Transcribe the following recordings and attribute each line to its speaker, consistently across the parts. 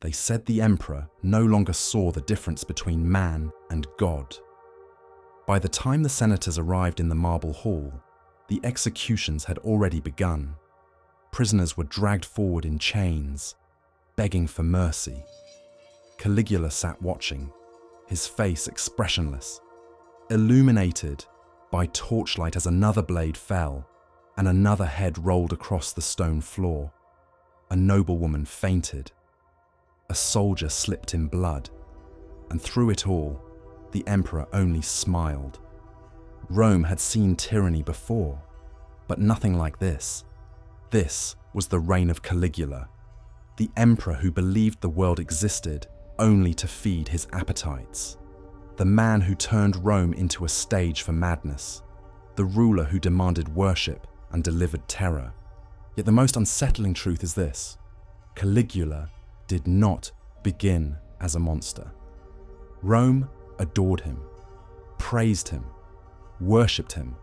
Speaker 1: They said the emperor no longer saw the difference between man and God. By the time the senators arrived in the marble hall, the executions had already begun. Prisoners were dragged forward in chains, begging for mercy. Caligula sat watching, his face expressionless, illuminated by torchlight as another blade fell and another head rolled across the stone floor. A noblewoman fainted. A soldier slipped in blood, and through it all, the emperor only smiled. Rome had seen tyranny before, but nothing like this. This was the reign of Caligula, the emperor who believed the world existed only to feed his appetites, the man who turned Rome into a stage for madness, the ruler who demanded worship and delivered terror. Yet the most unsettling truth is this: Caligula did not begin as a monster. Rome adored him, praised him, worshipped him,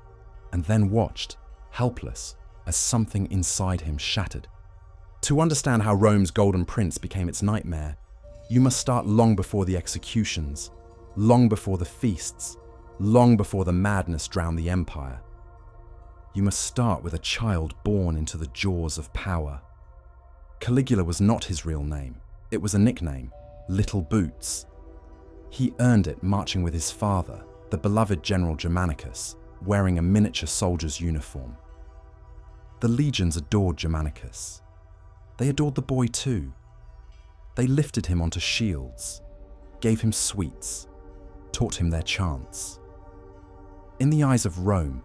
Speaker 1: and then watched, helpless, as something inside him shattered. To understand how Rome's golden prince became its nightmare, you must start long before the executions, long before the feasts, long before the madness drowned the empire. You must start with a child born into the jaws of power. Caligula was not his real name. It was a nickname, Little Boots. He earned it marching with his father, the beloved General Germanicus, wearing a miniature soldier's uniform. The legions adored Germanicus. They adored the boy too. They lifted him onto shields, gave him sweets, taught him their chants. In the eyes of Rome,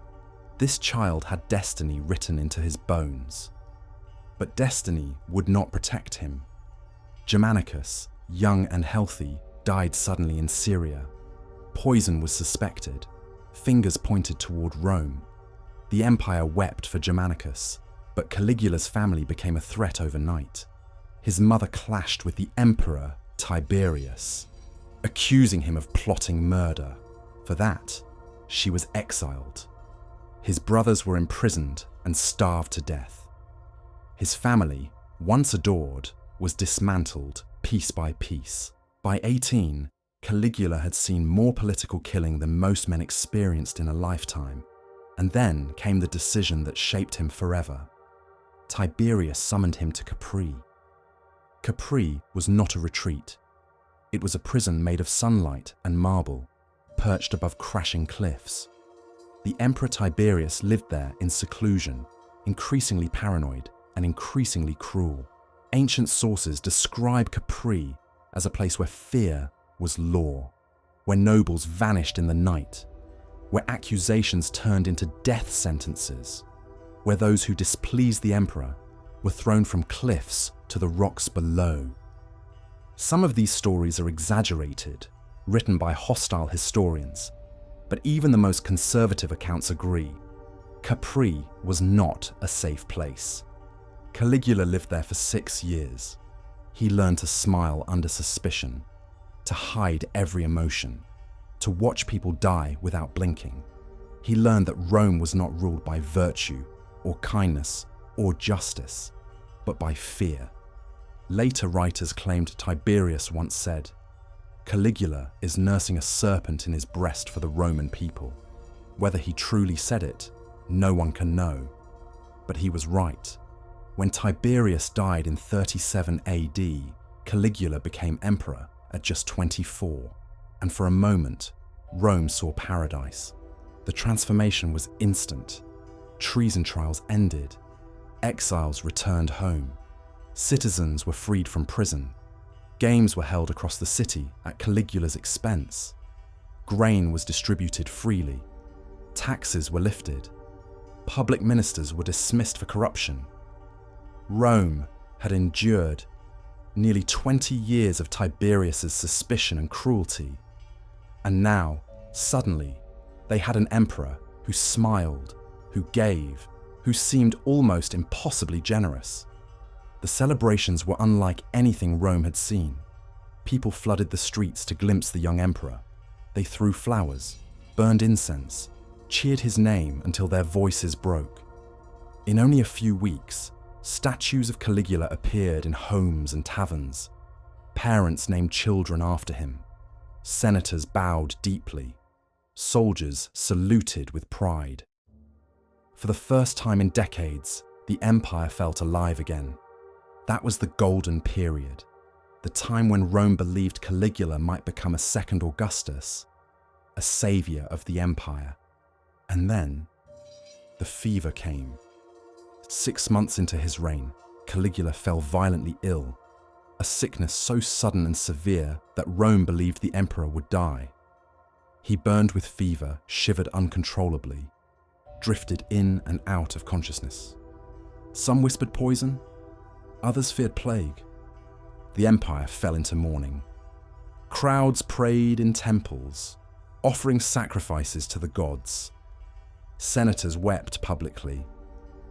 Speaker 1: this child had destiny written into his bones. But destiny would not protect him. Germanicus, young and healthy, died suddenly in Syria. Poison was suspected. Fingers pointed toward Rome. The empire wept for Germanicus, but Caligula's family became a threat overnight. His mother clashed with the emperor Tiberius, accusing him of plotting murder. For that, she was exiled. His brothers were imprisoned and starved to death. His family, once adored, was dismantled piece by piece. By 18, Caligula had seen more political killing than most men experienced in a lifetime. And then came the decision that shaped him forever. Tiberius summoned him to Capri. Capri was not a retreat. It was a prison made of sunlight and marble, perched above crashing cliffs. The Emperor Tiberius lived there in seclusion, increasingly paranoid and increasingly cruel. Ancient sources describe Capri as a place where fear was law, where nobles vanished in the night, where accusations turned into death sentences, where those who displeased the emperor were thrown from cliffs to the rocks below. Some of these stories are exaggerated, written by hostile historians, but even the most conservative accounts agree. Capri was not a safe place. Caligula lived there for 6 years. He learned to smile under suspicion, to hide every emotion, to watch people die without blinking. He learned that Rome was not ruled by virtue or kindness or justice, but by fear. Later writers claimed Tiberius once said, "Caligula is nursing a serpent in his breast for the Roman people." Whether he truly said it, no one can know. But he was right. When Tiberius died in 37 AD, Caligula became emperor at just 24, and for a moment, Rome saw paradise. The transformation was instant. Treason trials ended. Exiles returned home. Citizens were freed from prison. Games were held across the city at Caligula's expense. Grain was distributed freely. Taxes were lifted. Public ministers were dismissed for corruption. Rome had endured nearly 20 years of Tiberius's suspicion and cruelty. And now, suddenly, they had an emperor who smiled, who gave, who seemed almost impossibly generous. The celebrations were unlike anything Rome had seen. People flooded the streets to glimpse the young emperor. They threw flowers, burned incense, cheered his name until their voices broke. In only a few weeks, statues of Caligula appeared in homes and taverns. Parents named children after him. Senators bowed deeply. Soldiers saluted with pride. For the first time in decades, the empire felt alive again. That was the golden period, the time when Rome believed Caligula might become a second Augustus, a savior of the empire. And then, the fever came. 6 months into his reign, Caligula fell violently ill, a sickness so sudden and severe that Rome believed the emperor would die. He burned with fever, shivered uncontrollably, drifted in and out of consciousness. Some whispered poison, others feared plague. The empire fell into mourning. Crowds prayed in temples, offering sacrifices to the gods. Senators wept publicly.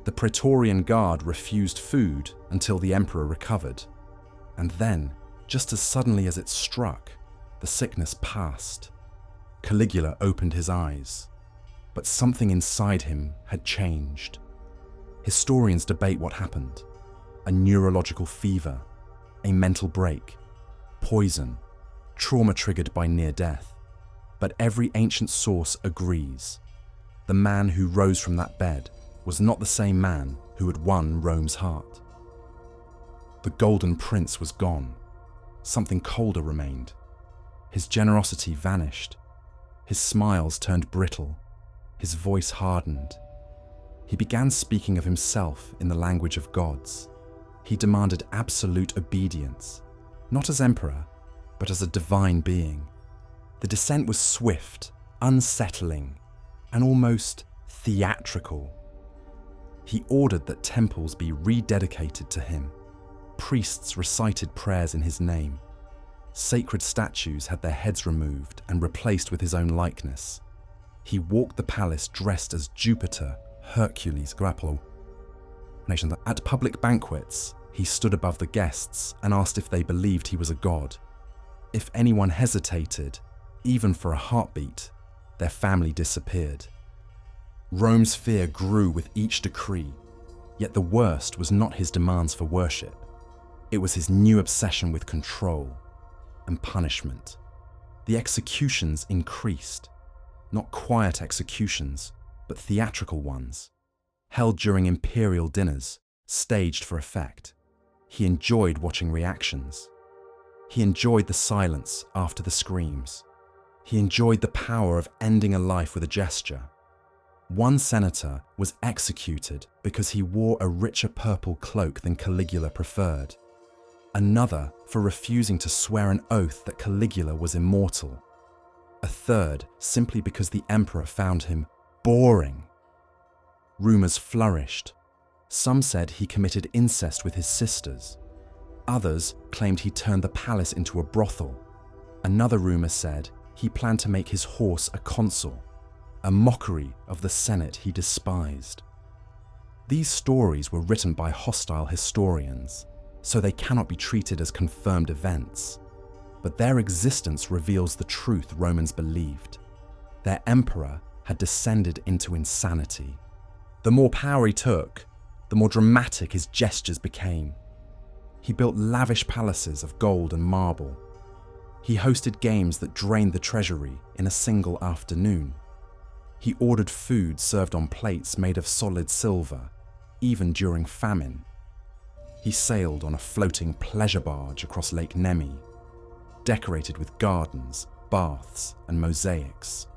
Speaker 1: The Praetorian Guard refused food until the emperor recovered. And then, just as suddenly as it struck, the sickness passed. Caligula opened his eyes, but something inside him had changed. Historians debate what happened: a neurological fever, a mental break, poison, trauma triggered by near death. But every ancient source agrees. The man who rose from that bed was not the same man who had won Rome's heart. The Golden Prince was gone. Something colder remained. His generosity vanished. His smiles turned brittle. His voice hardened. He began speaking of himself in the language of gods. He demanded absolute obedience, not as emperor, but as a divine being. The descent was swift, unsettling, and almost theatrical. He ordered that temples be rededicated to him. Priests recited prayers in his name. Sacred statues had their heads removed and replaced with his own likeness. He walked the palace dressed as Jupiter, Hercules, Grapple. At public banquets, he stood above the guests and asked if they believed he was a god. If anyone hesitated, even for a heartbeat, their family disappeared. Rome's fear grew with each decree, yet the worst was not his demands for worship. It was his new obsession with control and punishment. The executions increased, not quiet executions, but theatrical ones, held during imperial dinners, staged for effect. He enjoyed watching reactions. He enjoyed the silence after the screams. He enjoyed the power of ending a life with a gesture. One senator was executed because he wore a richer purple cloak than Caligula preferred. Another for refusing to swear an oath that Caligula was immortal. A third simply because the emperor found him boring. Rumors flourished. Some said he committed incest with his sisters. Others claimed he turned the palace into a brothel. Another rumor said he planned to make his horse a consul, a mockery of the Senate he despised. These stories were written by hostile historians, so they cannot be treated as confirmed events. But their existence reveals the truth Romans believed. Their emperor had descended into insanity. The more power he took, the more dramatic his gestures became. He built lavish palaces of gold and marble. He hosted games that drained the treasury in a single afternoon. He ordered food served on plates made of solid silver, even during famine. He sailed on a floating pleasure barge across Lake Nemi, decorated with gardens, baths, and mosaics.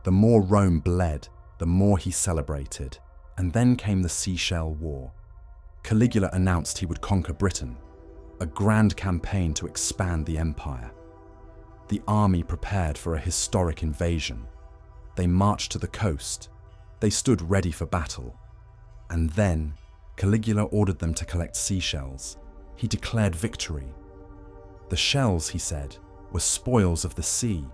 Speaker 1: The more Rome bled, the more he celebrated, and then came the Seashell War. Caligula announced he would conquer Britain, a grand campaign to expand the empire. The army prepared for a historic invasion. They marched to the coast. They stood ready for battle. And then, Caligula ordered them to collect seashells. He declared victory. The shells, he said, were spoils of the sea.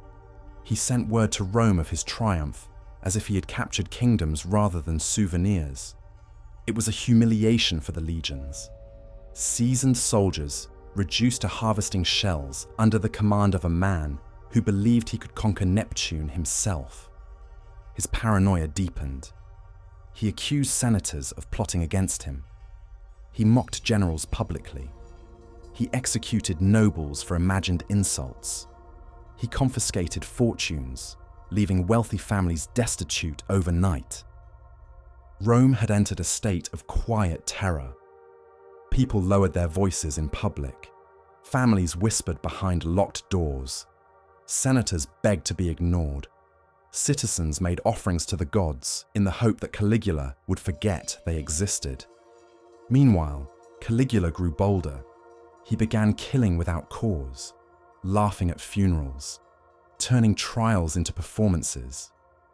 Speaker 1: He sent word to Rome of his triumph, as if he had captured kingdoms rather than souvenirs. It was a humiliation for the legions. Seasoned soldiers reduced to harvesting shells under the command of a man who believed he could conquer Neptune himself. His paranoia deepened. He accused senators of plotting against him. He mocked generals publicly. He executed nobles for imagined insults. He confiscated fortunes, leaving wealthy families destitute overnight. Rome had entered a state of quiet terror. People lowered their voices in public. Families whispered behind locked doors. Senators begged to be ignored. Citizens made offerings to the gods in the hope that Caligula would forget they existed. Meanwhile, Caligula grew bolder. He began killing without cause, laughing at funerals, turning trials into performances.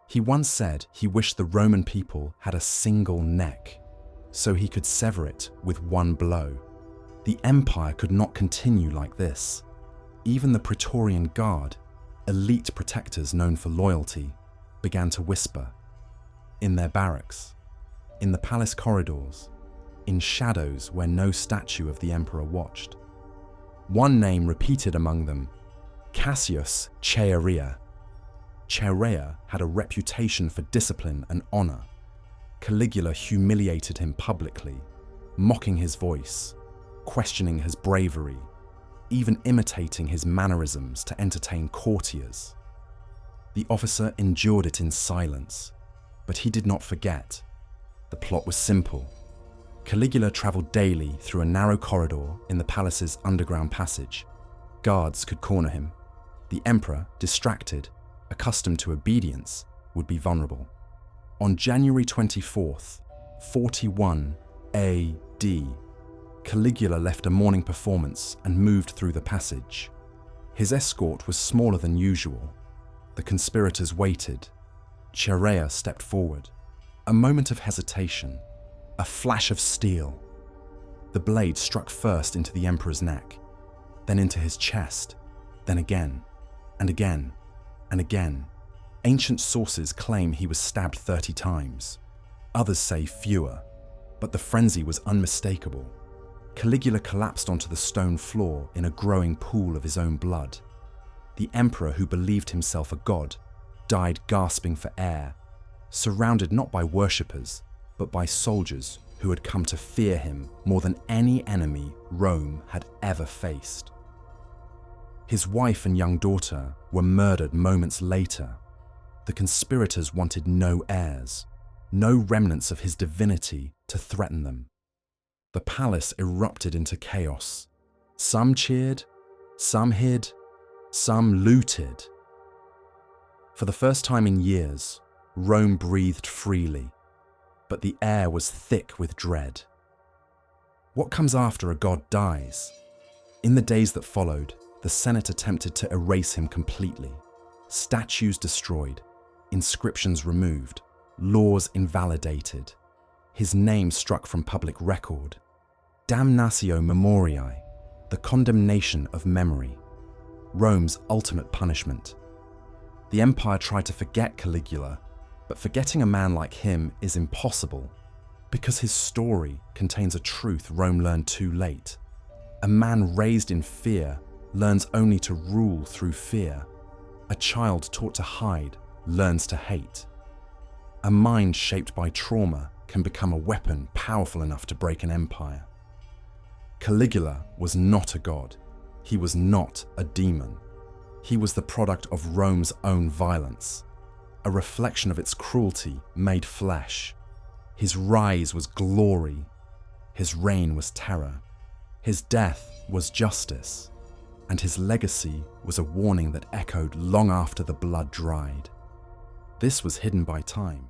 Speaker 1: He once said he wished the Roman people had a single neck, so he could sever it with one blow. The empire could not continue like this. Even the Praetorian Guard, elite protectors known for loyalty, began to whisper. In their barracks, in the palace corridors, in shadows where no statue of the emperor watched. One name repeated among them, Cassius Chaerea. Chaerea had a reputation for discipline and honor. Caligula humiliated him publicly, mocking his voice, questioning his bravery, even imitating his mannerisms to entertain courtiers. The officer endured it in silence, but he did not forget. The plot was simple. Caligula traveled daily through a narrow corridor in the palace's underground passage. Guards could corner him. The emperor, distracted, accustomed to obedience, would be vulnerable. On January 24th, 41 AD, Caligula left a morning performance and moved through the passage. His escort was smaller than usual. The conspirators waited. Chaerea stepped forward. A moment of hesitation. A flash of steel. The blade struck first into the emperor's neck, then into his chest, then again, and again, and again. Ancient sources claim he was stabbed 30 times. Others say fewer, but the frenzy was unmistakable. Caligula collapsed onto the stone floor in a growing pool of his own blood. The emperor, who believed himself a god, died gasping for air, surrounded not by worshippers, but by soldiers who had come to fear him more than any enemy Rome had ever faced. His wife and young daughter were murdered moments later. The conspirators wanted no heirs, no remnants of his divinity to threaten them. The palace erupted into chaos. Some cheered, some hid, some looted. For the first time in years, Rome breathed freely, but the air was thick with dread. What comes after a god dies? In the days that followed, the Senate attempted to erase him completely. Statues destroyed, inscriptions removed, laws invalidated. His name struck from public record. Damnatio memoriae, the condemnation of memory, Rome's ultimate punishment. The empire tried to forget Caligula, but forgetting a man like him is impossible, because his story contains a truth Rome learned too late. A man raised in fear learns only to rule through fear. A child taught to hide learns to hate. A mind shaped by trauma can become a weapon powerful enough to break an empire. Caligula was not a god. He was not a demon. He was the product of Rome's own violence, a reflection of its cruelty made flesh. His rise was glory. His reign was terror. His death was justice. And his legacy was a warning that echoed long after the blood dried. This was hidden by time.